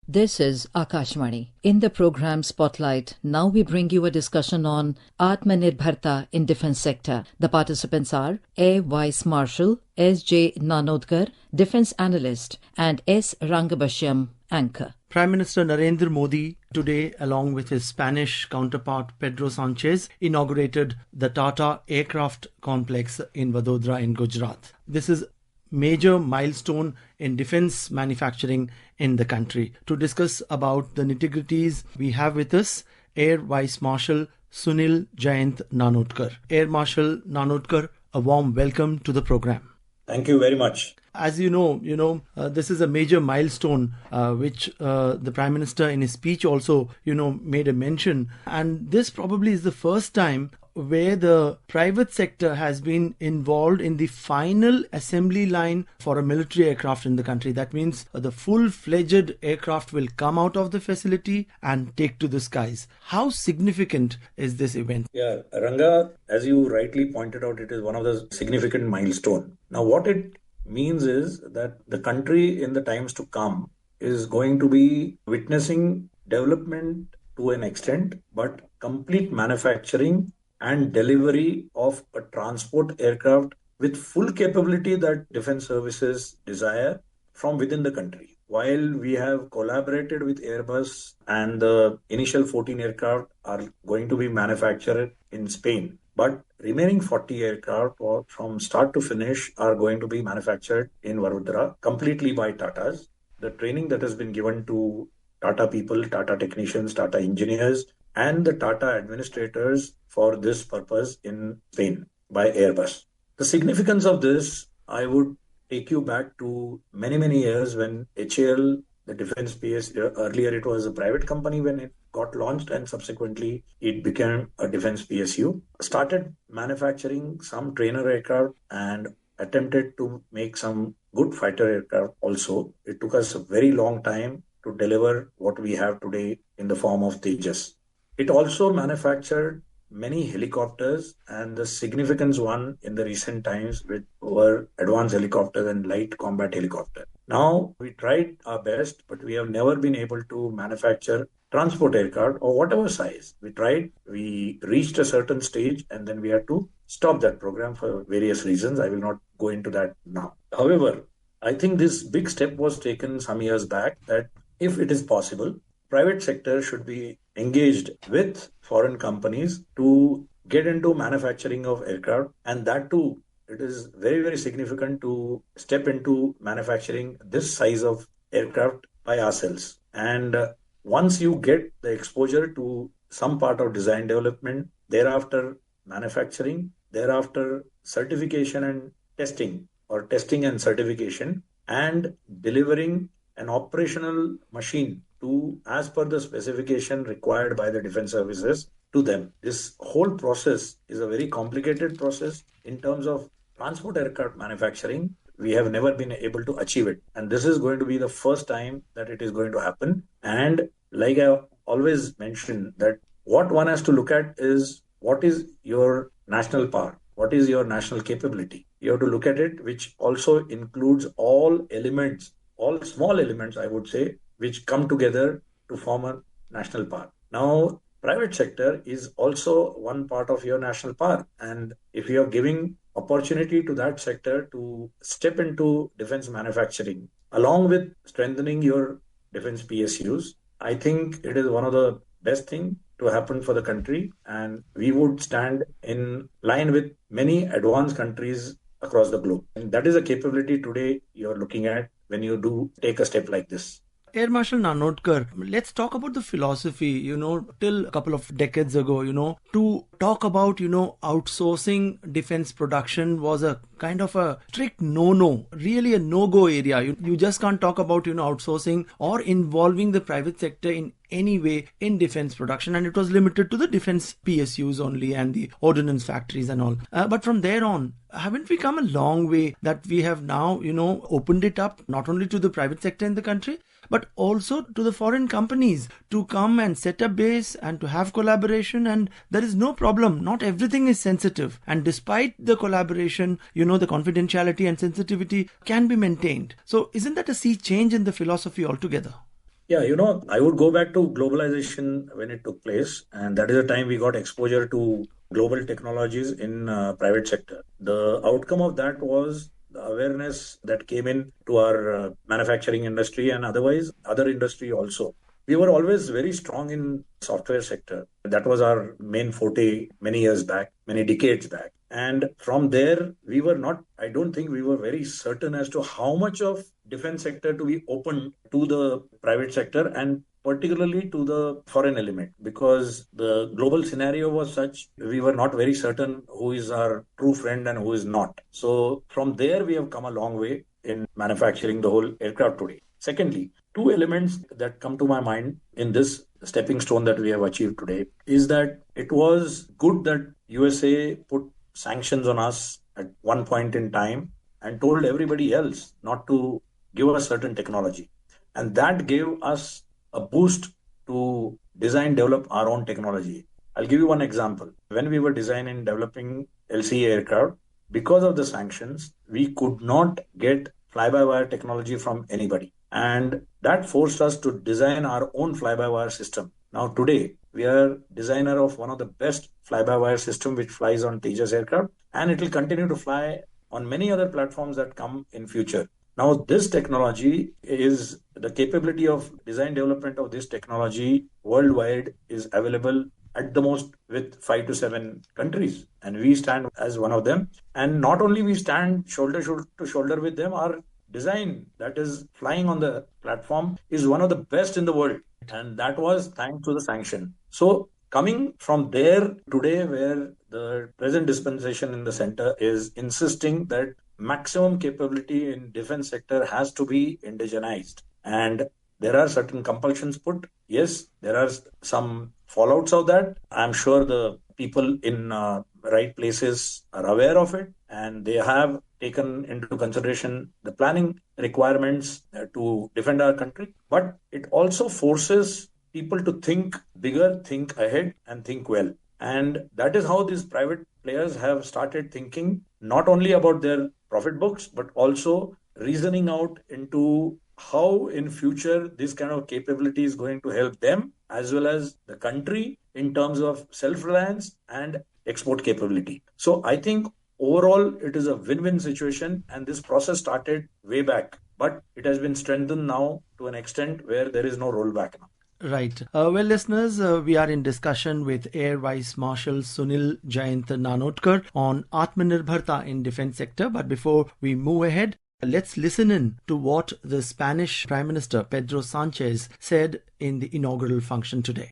This is Akashvani. In the program Spotlight, now we bring you a discussion on Atmanirbharta in defense sector. The participants are A. Vice Marshal, S. J. Nanodkar, Defense Analyst, and S. Rangabashiam, Anchor. Prime Minister Narendra Modi today, along with his Spanish counterpart Pedro Sanchez, inaugurated the Tata Aircraft Complex in Vadodara in Gujarat. This is major milestone in defense manufacturing in the country. To discuss about the nitty-gritties, we have with us Air Vice Marshal Sunil Jayant Nanodkar. Air Marshal Nanodkar, a warm welcome to the program. Thank you very much. As you know, this is a major milestone which the Prime Minister in his speech also, made a mention. And this probably is the first time where the private sector has been involved in the final assembly line for a military aircraft in the country. That means the full-fledged aircraft will come out of the facility and take to the skies. How significant is this event? Yeah, Ranga, as you rightly pointed out, it is one of the significant milestones. Now, what it means is that the country in the times to come is going to be witnessing development to an extent, but complete manufacturing and delivery of a transport aircraft with full capability that defense services desire from within the country. While we have collaborated with Airbus and the initial 14 aircraft are going to be manufactured in Spain, but remaining 40 aircraft from start to finish are going to be manufactured in Vadodara completely by Tatas. The training that has been given to Tata people, Tata technicians, Tata engineers, and the Tata administrators for this purpose in Spain by Airbus. The significance of this, I would take you back to many years when HAL, the defense PSU, earlier it was a private company when it got launched and subsequently it became a defense PSU, started manufacturing some trainer aircraft and attempted to make some good fighter aircraft also. It took us a very long time to deliver what we have today in the form of Tejas. It also manufactured many helicopters, and the significant one in the recent times were advanced helicopters and light combat helicopter. Now, we tried our best, but we have never been able to manufacture transport aircraft or whatever size. We tried, we reached a certain stage, and then we had to stop that program for various reasons. I will not go into that now. However, I think this big step was taken some years back that if it is possible, private sector should be engaged with foreign companies to get into manufacturing of aircraft, and that too, it is very significant to step into manufacturing this size of aircraft by ourselves. And once you get the exposure to some part of design development, thereafter manufacturing, thereafter certification and testing, or testing and certification, and delivering an operational machine to as per the specification required by the defense services to them. This whole process is a very complicated process. In terms of transport aircraft manufacturing, we have never been able to achieve it. And this is going to be the first time that it is going to happen. And like I always mention, that what one has to look at is what is your national power? What is your national capability? You have to look at it, which also includes all elements, all small elements, I would say, which come together to form a national power. Now, private sector is also one part of your national power. And if you are giving opportunity to that sector to step into defense manufacturing, along with strengthening your defense PSUs, I think it is one of the best things to happen for the country. And we would stand in line with many advanced countries across the globe. And that is a capability today you're looking at when you do take a step like this. Air Marshal Nanodkar, let's talk about the philosophy, till a couple of decades ago, to talk about, outsourcing defense production was a kind of a strict no-no, really a no-go area. You just can't talk about, outsourcing or involving the private sector in any way in defense production, and it was limited to the defense PSUs only and the ordnance factories and all. But from there on, haven't we come a long way that we have now, opened it up not only to the private sector in the country, but also to the foreign companies to come and set up base and to have collaboration, and there is no problem. Not everything is sensitive, and despite the collaboration, the confidentiality and sensitivity can be maintained. So isn't that a sea change in the philosophy altogether? Yeah, I would go back to globalization when it took place, and that is the time we got exposure to global technologies in private sector. The outcome of that was the awareness that came in to our manufacturing industry and otherwise other industry also. We were always very strong in software sector. That was our main forte many years back, many decades back. And from there, we were not, I don't think we were very certain as to how much of defense sector to be open to the private sector and particularly to the foreign element, because the global scenario was such we were not very certain who is our true friend and who is not. So from there we have come a long way in manufacturing the whole aircraft today. Secondly, two elements that come to my mind in this stepping stone that we have achieved today is that it was good that USA put sanctions on us at one point in time and told everybody else not to give us certain technology. And that gave us a boost to design, develop our own technology. I'll give you one example. When we were designing, developing LCA aircraft, because of the sanctions, we could not get fly-by-wire technology from anybody. And that forced us to design our own fly-by-wire system. Now today, we are designer of one of the best fly-by-wire system which flies on Tejas aircraft, and it will continue to fly on many other platforms that come in future. Now, this technology is the capability of design development of this technology worldwide is available at the most with 5 to 7 countries, and we stand as one of them. And not only we stand shoulder to shoulder with them, our design that is flying on the platform is one of the best in the world, and that was thanks to the sanction. So coming from there today, where the present dispensation in the center is insisting that maximum capability in defense sector has to be indigenized, and there are certain compulsions put. Yes, there are some fallouts of that. I'm sure the people in right places are aware of it, and they have taken into consideration the planning requirements to defend our country. But it also forces people to think bigger, think ahead, and think well. And that is how these private players have started thinking not only about their profit books, but also reasoning out into how in future this kind of capability is going to help them as well as the country in terms of self-reliance and export capability. So I think overall it is a win-win situation, and this process started way back, but it has been strengthened now to an extent where there is no rollback now. Right. Well, listeners, we are in discussion with Air Vice Marshal Sunil Jayant Nanodkar on Atmanirbharta in defense sector. But before we move ahead, let's listen in to what the Spanish Prime Minister Pedro Sanchez said in the inaugural function today.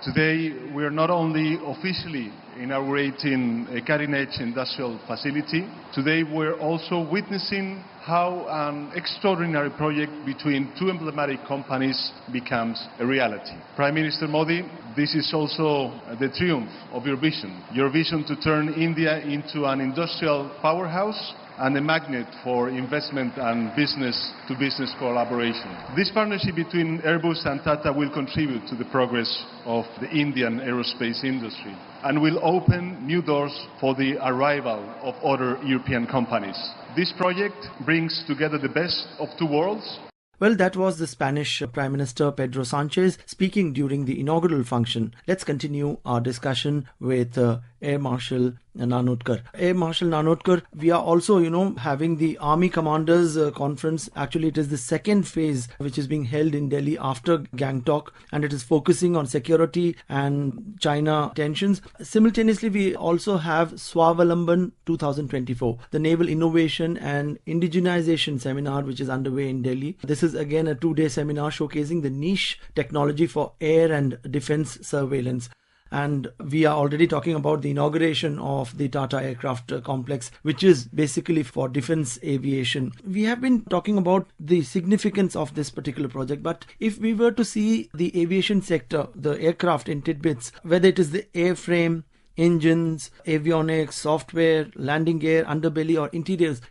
Today, we are not only officially inaugurating a cutting-edge industrial facility, today we're also witnessing how an extraordinary project between two emblematic companies becomes a reality. Prime Minister Modi, this is also the triumph of your vision to turn India into an industrial powerhouse and a magnet for investment and business-to-business collaboration. This partnership between Airbus and Tata will contribute to the progress of the Indian aerospace industry and will open new doors for the arrival of other European companies. This project brings together the best of two worlds. Well, that was the Spanish Prime Minister Pedro Sanchez speaking during the inaugural function. Let's continue our discussion with Air Marshal Nanodkar. Air Marshal Nanodkar, we are also, having the Army Commanders Conference. Actually, it is the second phase which is being held in Delhi after Gangtok, and it is focusing on security and China tensions. Simultaneously, we also have Swavalamban 2024, the Naval Innovation and Indigenization Seminar, which is underway in Delhi. This is again a 2-day seminar showcasing the niche technology for air and defense surveillance. And we are already talking about the inauguration of the Tata Aircraft Complex, which is basically for defense aviation. We have been talking about the significance of this particular project, but if we were to see the aviation sector, the aircraft in tidbits, whether it is the airframe, engines, avionics, software, landing gear, underbelly or interiors,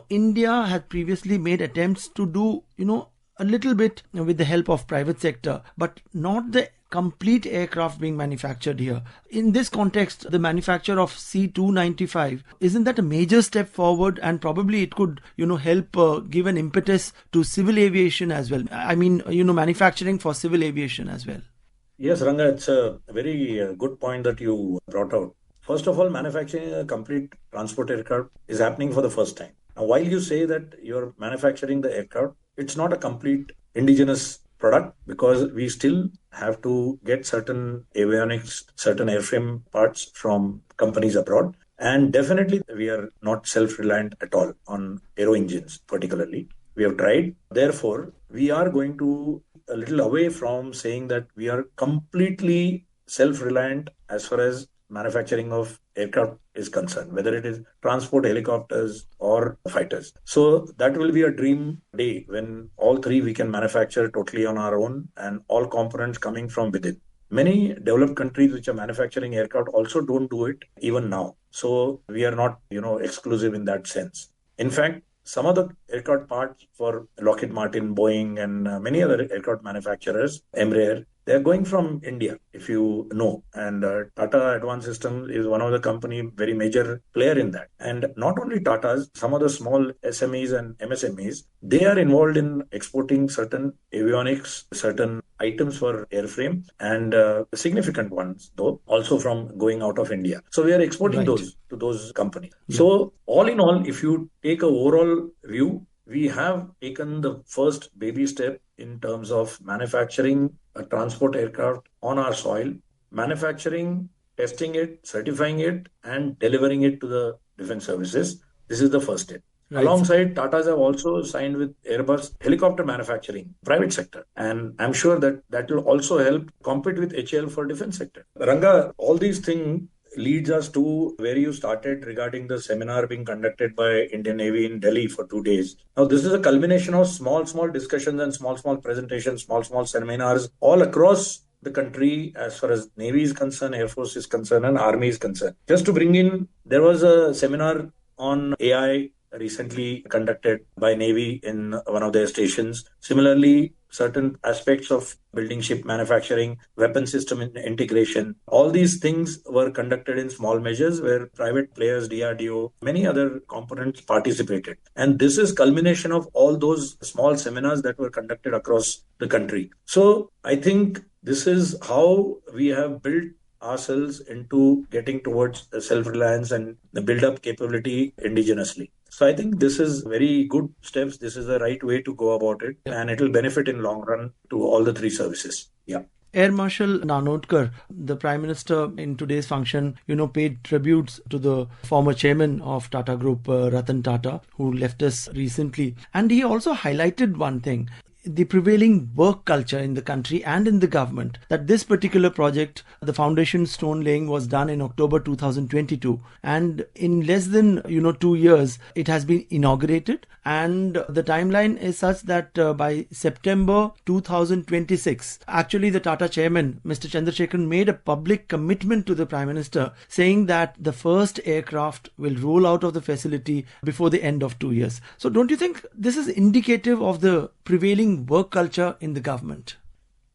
India had previously made attempts to do, a little bit with the help of private sector, but not the complete aircraft being manufactured here. In this context, the manufacture of C-295, isn't that a major step forward, and probably it could, help give an impetus to civil aviation as well? I mean, manufacturing for civil aviation as well. Yes, Ranga, it's a very good point that you brought out. First of all, manufacturing a complete transport aircraft is happening for the first time. Now, while you say that you're manufacturing the aircraft, it's not a complete indigenous product, because we still have to get certain avionics, certain airframe parts from companies abroad. And definitely we are not self-reliant at all on aero engines particularly. We have tried. Therefore, we are going to a little away from saying that we are completely self-reliant as far as manufacturing of aircraft is concerned, whether it is transport, helicopters or fighters. So that will be a dream day when all three we can manufacture totally on our own and all components coming from within. Many developed countries which are manufacturing aircraft also don't do it even now. So we are not, exclusive in that sense. In fact, some of the aircraft parts for Lockheed Martin, Boeing, and many other aircraft manufacturers, Embraer, they're going from India, if you know. And Tata Advanced Systems is one of the company, very major player in that. And not only Tata's, some of the small SMEs and MSMEs, they are involved in exporting certain avionics, certain items for airframe, and significant ones, though, also from going out of India. So we are exporting those to those companies. Yeah. So all in all, if you take an overall view, we have taken the first baby step in terms of manufacturing a transport aircraft on our soil, manufacturing, testing it, certifying it, and delivering it to the defense services. This is the first step. Right. Alongside, Tatas have also signed with Airbus helicopter manufacturing, private sector. And I'm sure that will also help compete with HAL for defense sector. Ranga, all these things leads us to where you started regarding the seminar being conducted by Indian Navy in Delhi for 2 days. Now, this is a culmination of small discussions and small presentations, small seminars all across the country as far as Navy is concerned, Air Force is concerned, and Army is concerned. Just to bring in, there was a seminar on AI recently conducted by Navy in one of their stations. Similarly, certain aspects of building ship manufacturing, weapon system integration, all these things were conducted in small measures where private players, DRDO, many other components participated. And this is culmination of all those small seminars that were conducted across the country. So I think this is how we have built ourselves into getting towards self-reliance and the build-up capability indigenously. So I think this is very good steps. This is the right way to go about it, and it will benefit in long run to all the three services. Yeah. Air Marshal Nanodkar, the Prime Minister in today's function, paid tributes to the former chairman of Tata Group, Ratan Tata, who left us recently. And he also highlighted one thing, the prevailing work culture in the country and in the government, that this particular project, the foundation stone laying, was done in October 2022, and in less than 2 years it has been inaugurated, and the timeline is such that by September 2026, actually the Tata chairman Mr. Chandrasekaran made a public commitment to the Prime Minister saying that the first aircraft will roll out of the facility before the end of 2 years. So don't you think this is indicative of the prevailing work culture in the government?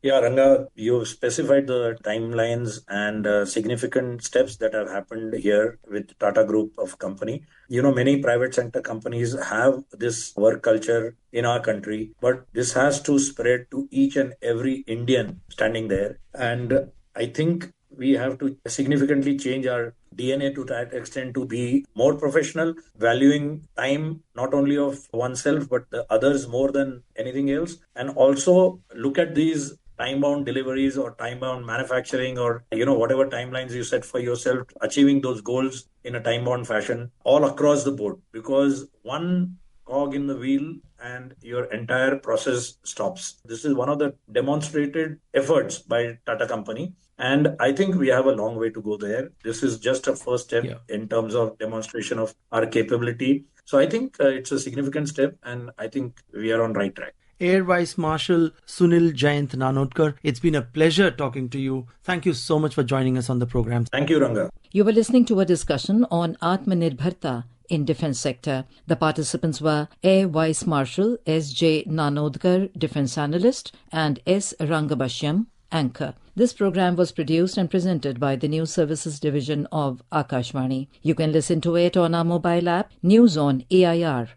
Yeah, Ranga, you specified the timelines and significant steps that have happened here with Tata Group of company. Many private sector companies have this work culture in our country, but this has to spread to each and every Indian standing there. And I think we have to significantly change our DNA to that extent to be more professional, valuing time not only of oneself but the others more than anything else, and also look at these time-bound deliveries or time-bound manufacturing or whatever timelines you set for yourself, achieving those goals in a time-bound fashion all across the board, because one cog in the wheel and your entire process stops. This is one of the demonstrated efforts by Tata Company. And I think we have a long way to go there. This is just a first step in terms of demonstration of our capability. So I think it's a significant step, and I think we are on right track. Air Vice Marshal Sunil Jayant Nanodkar, it's been a pleasure talking to you. Thank you so much for joining us on the program. Thank you, Ranga. You were listening to a discussion on Atmanirbharta in defense sector. The participants were Air Vice Marshal S.J. Nanodkar, Defense Analyst, and S. Rangabashiam, Anchor. This program was produced and presented by the News Services Division of Akashvani. You can listen to it on our mobile app, News on AIR.